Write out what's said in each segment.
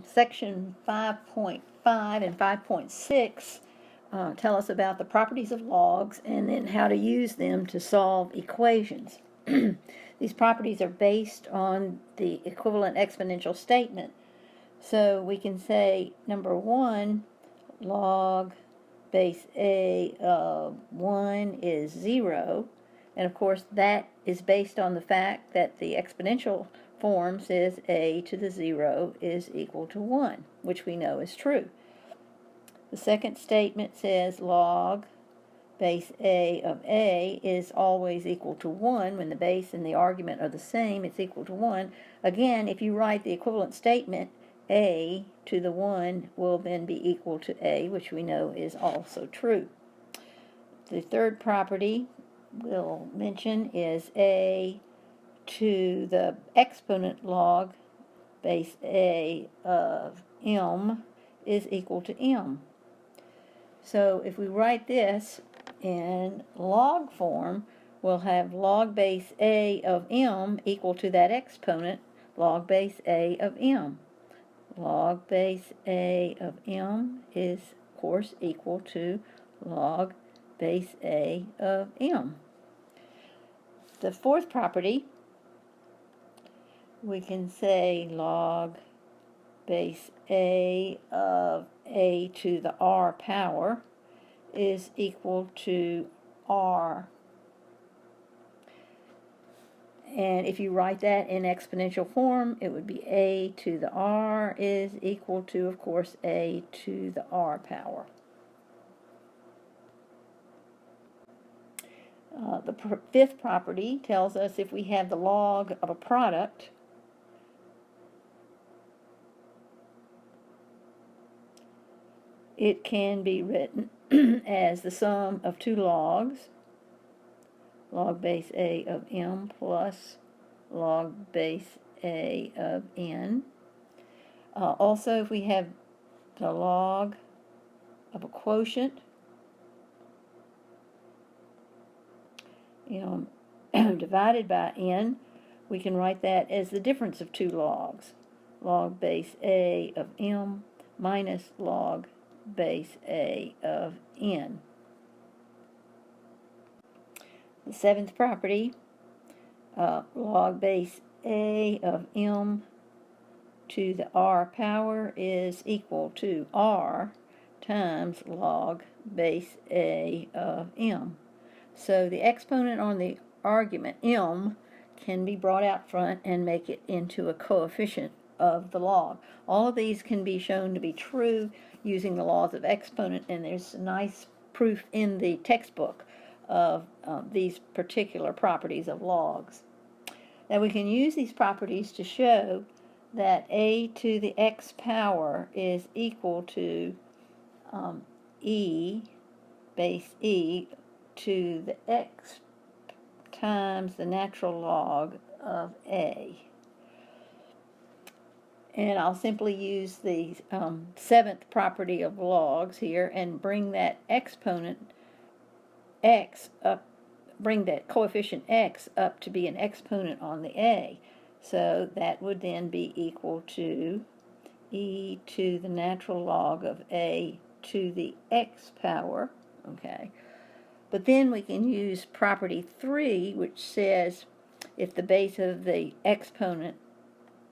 Section 5.5 and 5.6 tell us about the properties of logs and then how to use them to solve equations. These properties are based on the equivalent exponential statement. So we can say, number one, log base A of 1 is 0. And of course, that is based on the fact that the exponential form says a to the 0 is equal to 1, which we know is true. The second statement says log base A of A is always equal to 1. When the base and the argument are the same, it's equal to 1. Again, if you write the equivalent statement, A to the 1 will then be equal to A, which we know is also true. The third property we'll mention is A to the exponent log base A of M is equal to M. So if we write this in log form, we'll have log base A of M equal to that exponent, log base A of M. Log base A of M is, of course, equal to log base A of M. The fourth property, we can say log base A of A to the R power is equal to R. And if you write that in exponential form, it would be A to the R is equal to, of course, A to the R power. The fifth property tells us if we have the log of a product, it can be written as the sum of two logs, log base A of M plus log base A of N. Also, if we have the log of a quotient, divided by N, we can write that as the difference of two logs, log base A of M minus log base A of N. The seventh property, log base A of M to the R power is equal to R times log base A of M. So the exponent on the argument, M, can be brought out front and make it into a coefficient of the log. All of these can be shown to be true using the laws of exponent, and there's a nice proof in the textbook of these particular properties of logs. Now we can use these properties to show that A to the X power is equal to E base E to the X times the natural log of A. And I'll simply use the seventh property of logs here and bring that exponent X up, bring that coefficient X up to be an exponent on the A. So that would then be equal to E to the natural log of A to the X power, okay? But then we can use property 3, which says if the base of the exponent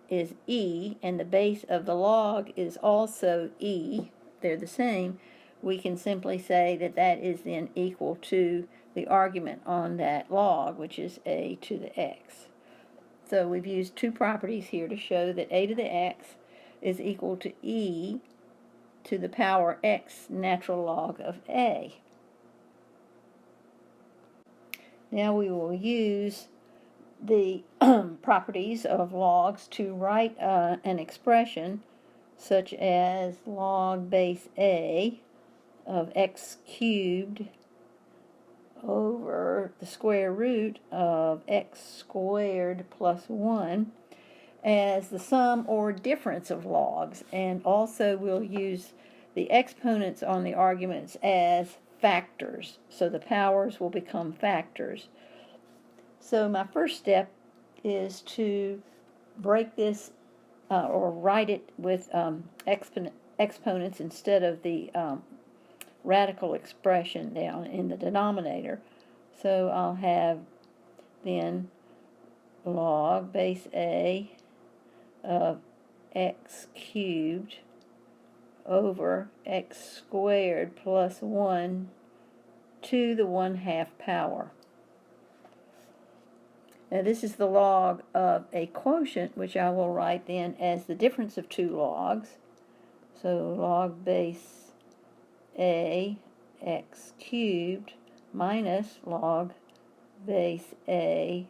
is E and the base of the log is also E, they're the same, we can simply say that that is then equal to the argument on that log, which is A to the X. So we've used two properties here to show that A to the X is equal to E to the power X natural log of A. Now we will use the properties of logs to write an expression such as log base A of x cubed over the square root of x squared plus 1 as the sum or difference of logs, and also we'll use the exponents on the arguments as factors, so the powers will become factors. So my first step is to break this or write it with exponents instead of the radical expression down in the denominator. So I'll have then log base A of x cubed over x squared plus 1 to the 1/2 power. Now this is the log of a quotient, which I will write then as the difference of two logs. So log base A x cubed minus log base A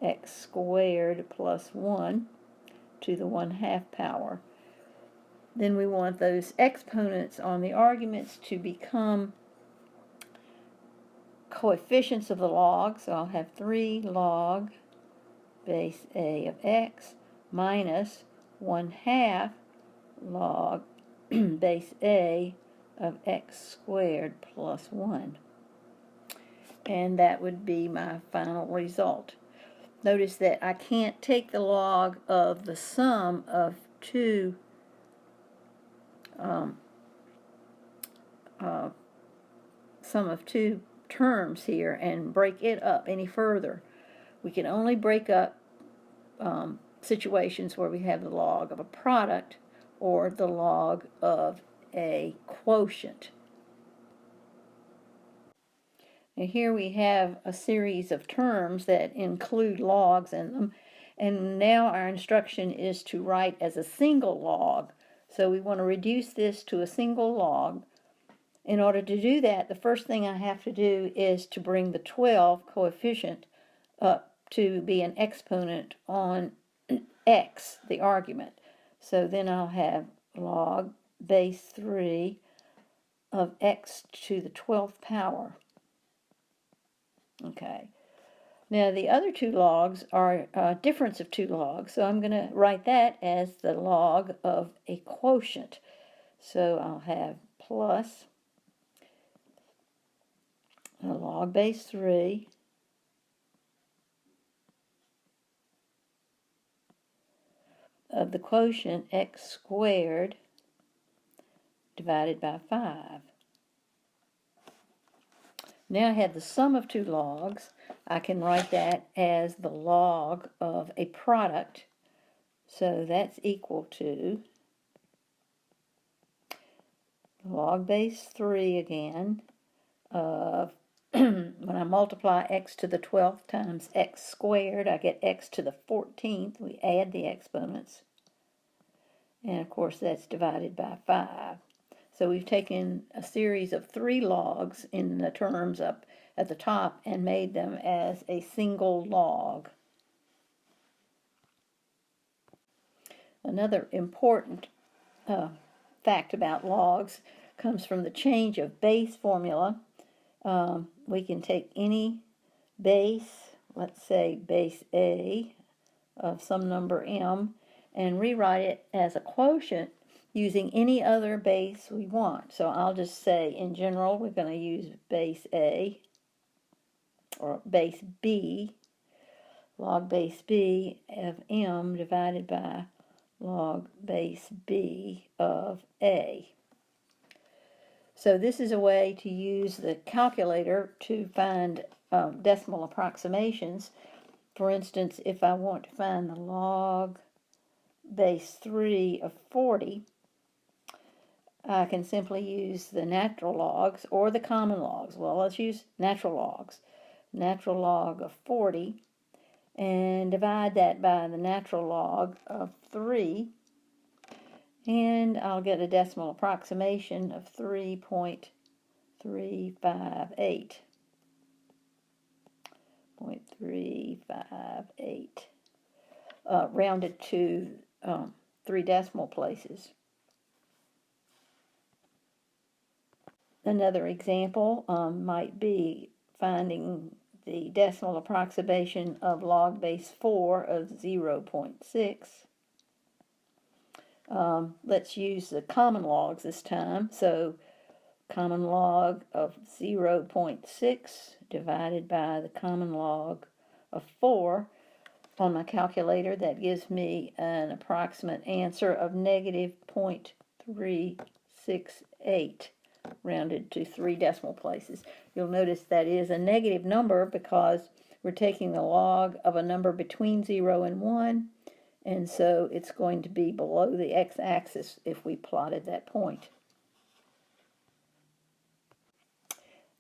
x squared plus 1 to the 1/2 power. Then we want those exponents on the arguments to become coefficients of the log. So I'll have 3 log base A of x minus 1/2 log base A of x squared plus 1. And that would be my final result. Notice that I can't take the log of the sum of two terms here and break it up any further. We can only break up situations where we have the log of a product or the log of a quotient. And here we have a series of terms that include logs in them, and now our instruction is to write as a single log. So we want to reduce this to a single log. In order to do that, the first thing I have to do is to bring the 12 coefficient up to be an exponent on x, the argument. So then I'll have log base 3 of x to the 12th power. Okay. Now the other two logs are a difference of two logs, so I'm going to write that as the log of a quotient. So I'll have plus log base 3 of the quotient x squared divided by 5. Now I have the sum of two logs. I can write that as the log of a product. So that's equal to log base 3 again of when I multiply x to the 12th times x squared, I get x to the 14th. We add the exponents. And of course that's divided by 5. So we've taken a series of 3 logs in the terms up at the top and made them as a single log. Another important fact about logs comes from the change of base formula. We can take any base, let's say base A of some number m, and rewrite it as a quotient using any other base we want. So I'll just say, in general, we're going to use base A, or base B, log base B of m divided by log base B of A. So this is a way to use the calculator to find decimal approximations. For instance, if I want to find the log base 3 of 40, I can simply use the natural logs or the common logs. Well, let's use natural logs. Natural log of 40, and divide that by the natural log of 3, and I'll get a decimal approximation of 3.358. 0.358, rounded to 3 decimal places. Another example might be finding the decimal approximation of log base 4 of 0.6. Let's use the common logs this time. So common log of 0.6 divided by the common log of 4. on my calculator. That gives me an approximate answer of negative 0.368, rounded to 3 decimal places. You'll notice that is a negative number because we're taking the log of a number between 0 and 1, and so it's going to be below the x-axis if we plotted that point.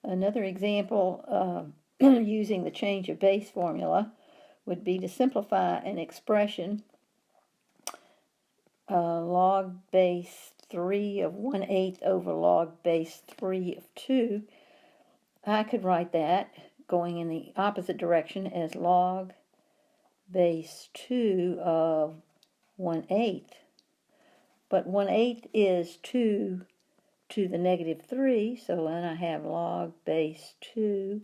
Another example using the change of base formula would be to simplify an expression, log base 3 of 1/8 over log base 3 of 2. I could write that going in the opposite direction as log base 2 of 1/8. But 1/8 is 2 to the negative 3, so then I have log base 2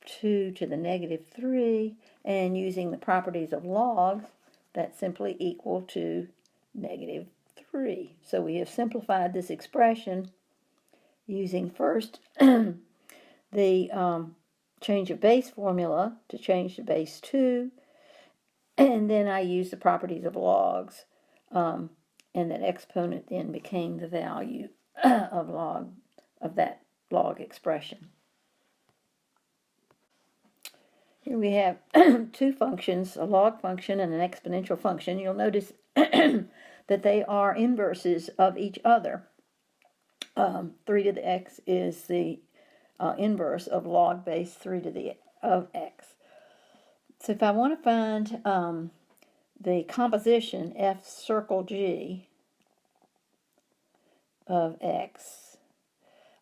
to the negative 3, and using the properties of logs, that's simply equal to negative 3. So we have simplified this expression using first the change of base formula to change to base 2, and then I used the properties of logs, and that exponent then became the value of that log expression. Here we have two functions, a log function and an exponential function. You'll notice that they are inverses of each other. 3 to the x is the inverse of log base 3 to the of x. So if I want to find the composition f circle g of x,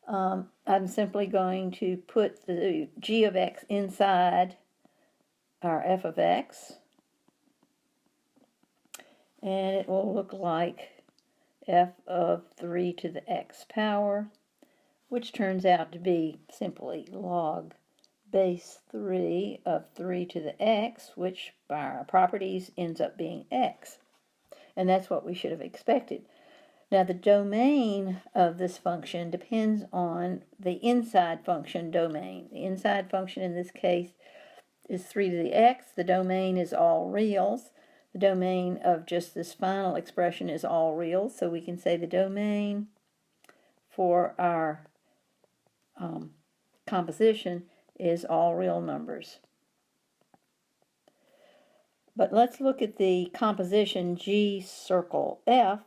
I'm simply going to put the g of x inside our f of x, and it will look like f of 3 to the x power, which turns out to be simply log base 3 of 3 to the x, which by our properties ends up being x. And that's what we should have expected. Now the domain of this function depends on the inside function domain. The inside function in this case is 3 to the x. The domain is all reals. The domain of just this final expression is all reals. So we can say the domain for our composition is all real numbers. But let's look at the composition G circle F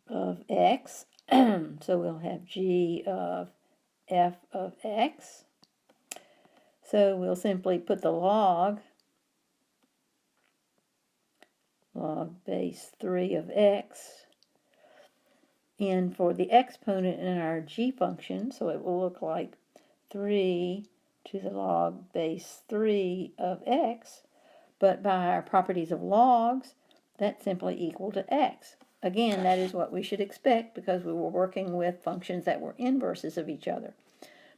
of x. So we'll have G of f of x. So we'll simply put the log base 3 of x in for the exponent in our g function, so it will look like 3 to the log base 3 of x, but by our properties of logs, that's simply equal to x. Again, that is what we should expect because we were working with functions that were inverses of each other.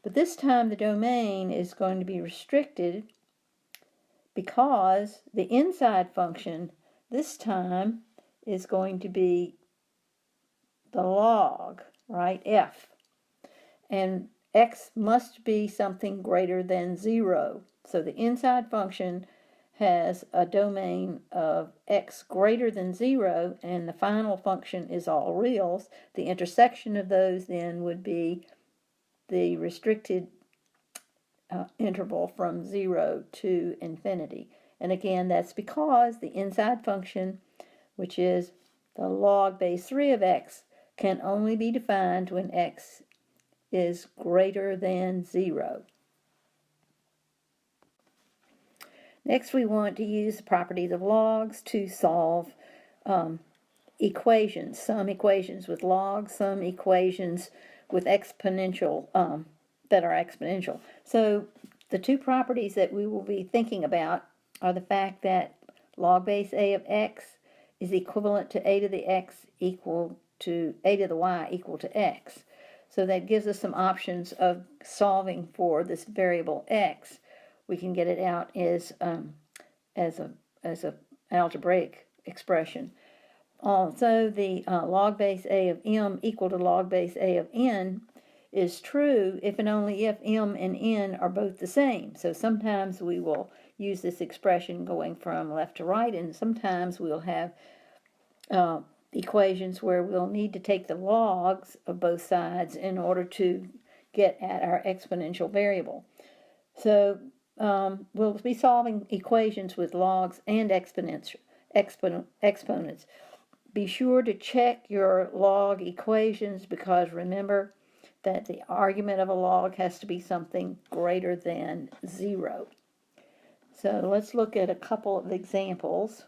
But this time the domain is going to be restricted because the inside function this time is going to be the log, right, f. And x must be something greater than 0. So the inside function has a domain of x greater than 0, and the final function is all reals. The intersection of those then would be the restricted interval from 0 to infinity. And again, that's because the inside function, which is the log base 3 of x, can only be defined when x is greater than 0. Next, we want to use the properties of logs to solve equations. Some equations with logs, some equations with exponential, that are exponential. So the two properties that we will be thinking about are the fact that log base a of x is equivalent to a to the x equal to a to the y equal to x. So that gives us some options of solving for this variable x. We can get it out as a algebraic expression. Also, the log base a of m equal to log base a of n is true if and only if m and n are both the same. So sometimes we will use this expression going from left to right, and sometimes we'll have equations where we'll need to take the logs of both sides in order to get at our exponential variable. So we'll be solving equations with logs and exponents. Be sure to check your log equations, because remember that the argument of a log has to be something greater than 0. So let's look at a couple of examples.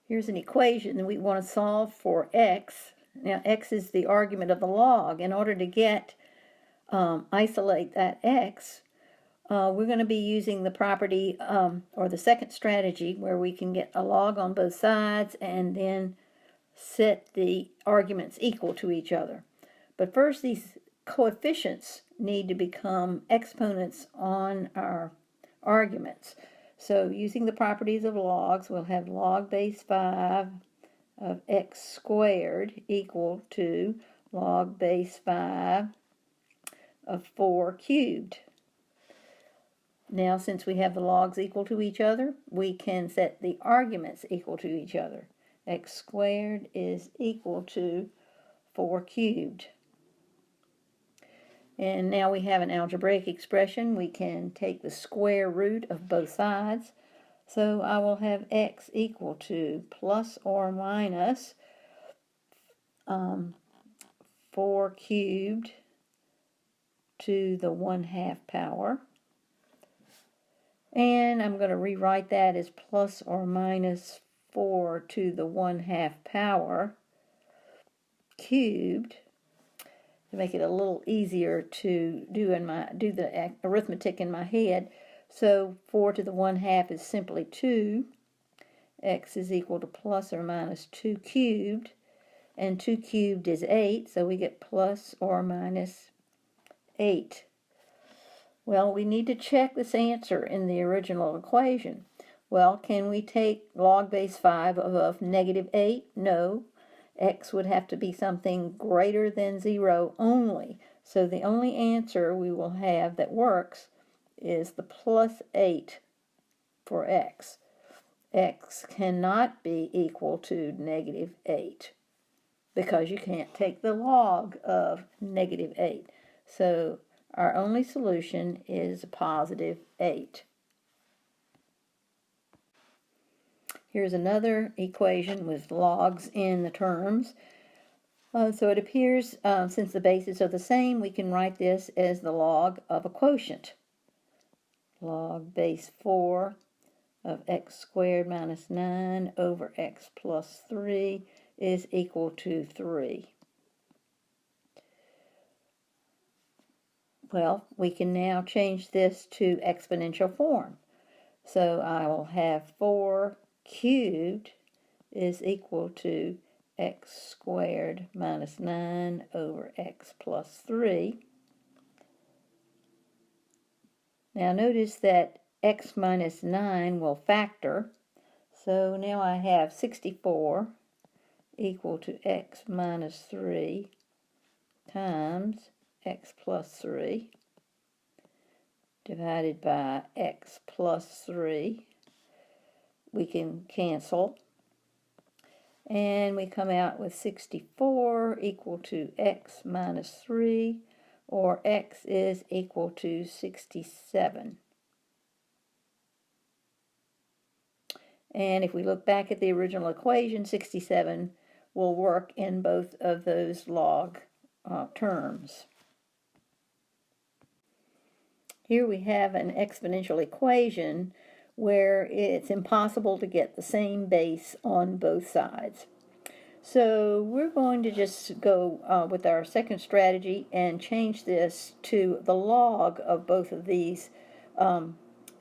Here's an equation that we want to solve for x. Now x is the argument of the log. In order to isolate that x, we're going to be using the property, or the second strategy, where we can get a log on both sides and then set the arguments equal to each other. But first, these coefficients need to become exponents on our arguments. So using the properties of logs, we'll have log base 5 of x squared equal to log base 5 of 4 cubed. Now, since we have the logs equal to each other, we can set the arguments equal to each other. X squared is equal to 4 cubed. And now we have an algebraic expression. We can take the square root of both sides. So I will have x equal to plus or minus 4 cubed to the 1/2 power. And I'm going to rewrite that as plus or minus 4 to the 1/2 power cubed, to make it a little easier to do the arithmetic in my head. So 4 to the 1/2 is simply 2. X is equal to plus or minus 2 cubed, and 2 cubed is 8, so we get plus or minus 8. Well, we need to check this answer in the original equation. Well, can we take log base 5 of negative 8? No. X would have to be something greater than 0 only. So the only answer we will have that works is the plus 8 for x. X cannot be equal to negative 8, because you can't take the log of negative 8. So our only solution is positive 8. Here's another equation with logs in the terms. So it appears, since the bases are the same, we can write this as the log of a quotient. Log base 4 of x squared minus 9 over x plus 3 is equal to 3. Well, we can now change this to exponential form. So I will have 4 cubed is equal to x squared minus 9 over x plus 3. Now notice that x minus 9 will factor. So now I have 64 equal to x minus 3 times x plus 3 divided by x plus 3. We can cancel, and we come out with 64 equal to x minus 3, or x is equal to 67. And if we look back at the original equation, 67 will work in both of those log terms. Here we have an exponential equation where it's impossible to get the same base on both sides. So we're going to just go with our second strategy and change this to the log of both of these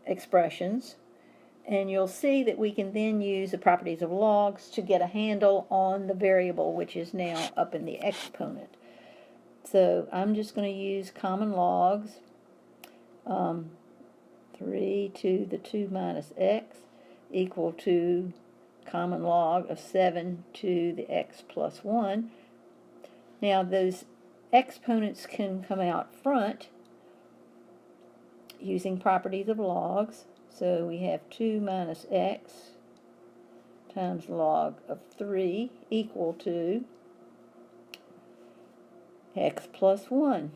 expressions. And you'll see that we can then use the properties of logs to get a handle on the variable, which is now up in the exponent. So I'm just going to use common logs. 3 to the 2 minus x equal to common log of 7 to the x plus 1. Now those exponents can come out front using properties of logs. So we have 2 minus x times log of 3 equal to x plus 1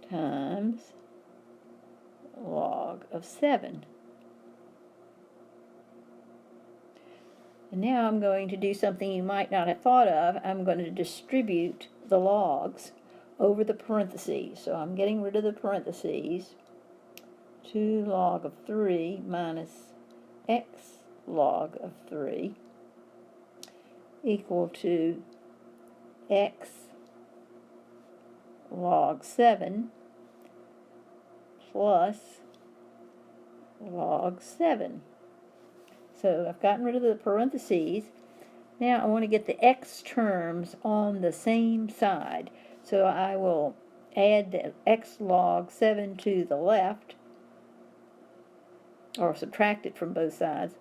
times log of 7. And now I'm going to do something you might not have thought of. I'm going to distribute the logs over the parentheses. So I'm getting rid of the parentheses. 2 log of 3 minus x log of 3 equal to x log 7 plus log 7. So I've gotten rid of the parentheses. Now I want to get the x terms on the same side. So I will add the x log 7 to the left, or subtract it from both sides.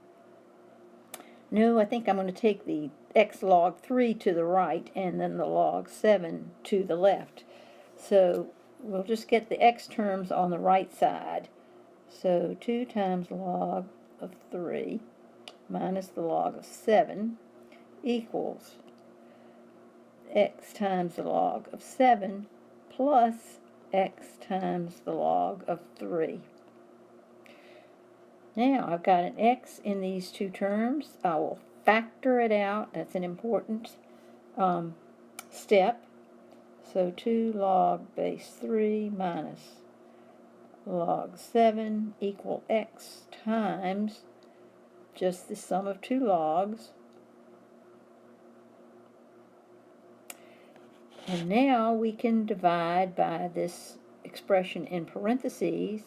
No, I think I'm going to take the x log 3 to the right and then the log 7 to the left. So we'll just get the x terms on the right side. So 2 times log of 3 minus the log of 7 equals x times the log of 7 plus x times the log of 3. Now I've got an x in these two terms. I will factor it out. That's an important step. So 2 log base 3 minus log 7 equal x times just the sum of 2 logs. And now we can divide by this expression in parentheses,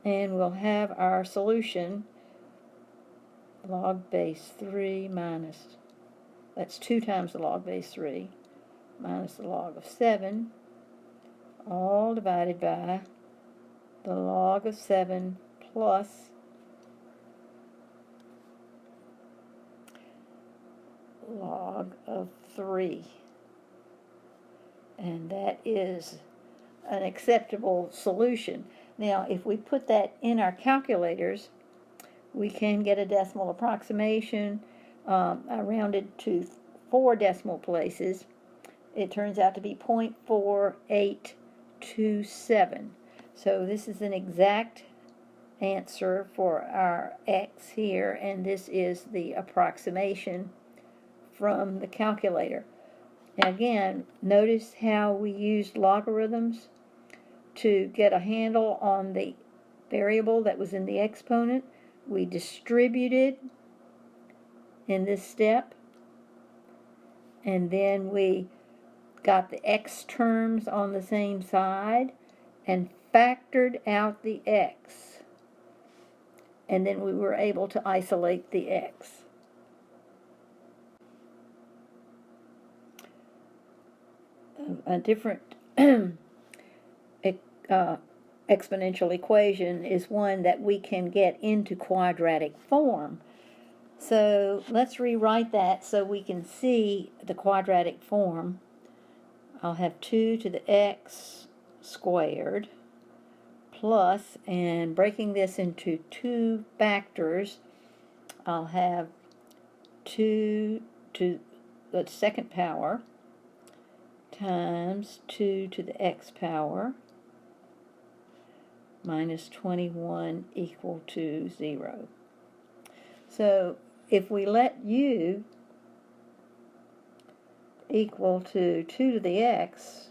and we'll have our solution. Log base 3 minus, that's 2 times the log base 3 minus the log of 7, all divided by the log of 7 plus log of 3. And that is an acceptable solution. Now, if we put that in our calculators, we can get a decimal approximation. I rounded to 4 decimal places. It turns out to be 0.4827. So this is an exact answer for our x here, and this is the approximation from the calculator. Now again, notice how we used logarithms to get a handle on the variable that was in the exponent. We distributed in this step, and then we got the x terms on the same side and factored out the x, and then we were able to isolate the x. A different exponential equation is one that we can get into quadratic form. So let's rewrite that so we can see the quadratic form. I'll have 2 to the x squared plus, and breaking this into 2 factors, I'll have 2 to the second power times 2 to the x power minus 21 equal to 0. So if we let u equal to 2 to the x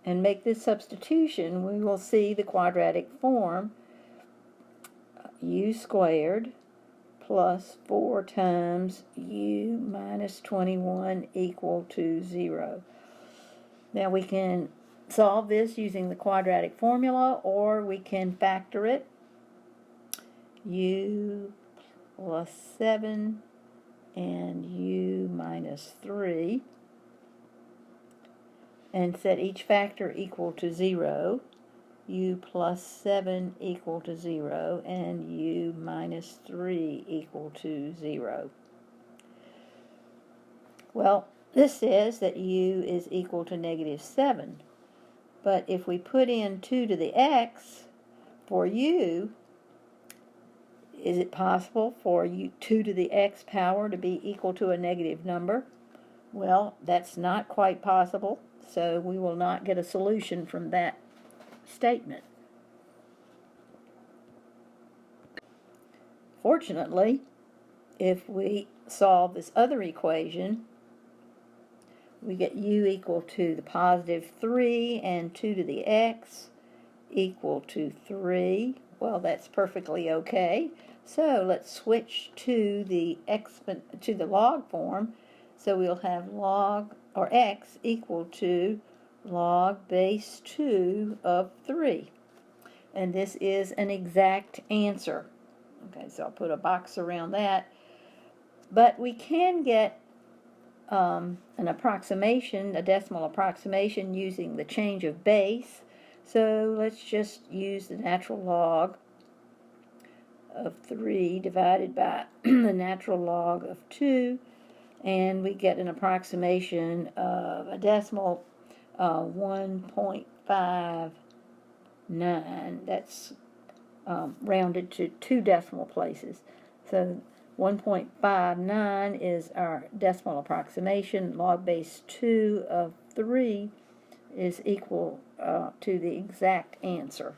and make this substitution, we will see the quadratic form: u squared plus 4 times u minus 21 equal to 0. Now we can solve this using the quadratic formula, or we can factor it. U plus 7 and u minus 3, and set each factor equal to 0. u plus 7 equal to 0, and u minus 3 equal to 0. Well, this says that u is equal to negative 7, but if we put in 2 to the x for u, is it possible for 2 to the x power to be equal to a negative number? Well, that's not quite possible, so we will not get a solution from that statement. Fortunately, if we solve this other equation, we get u equal to the positive 3 and 2 to the x equal to 3. Well, that's perfectly okay. So let's switch to the log form. So we'll have log, or x, equal to log base 2 of 3. And this is an exact answer. Okay, so I'll put a box around that. But we can get an approximation, a decimal approximation, using the change of base. So let's just use the natural log of 3 divided by the natural log of 2, and we get an approximation of a decimal 1.59. That's rounded to 2 decimal places. So 1.59 is our decimal approximation. Log base 2 of 3 is equal to the exact answer.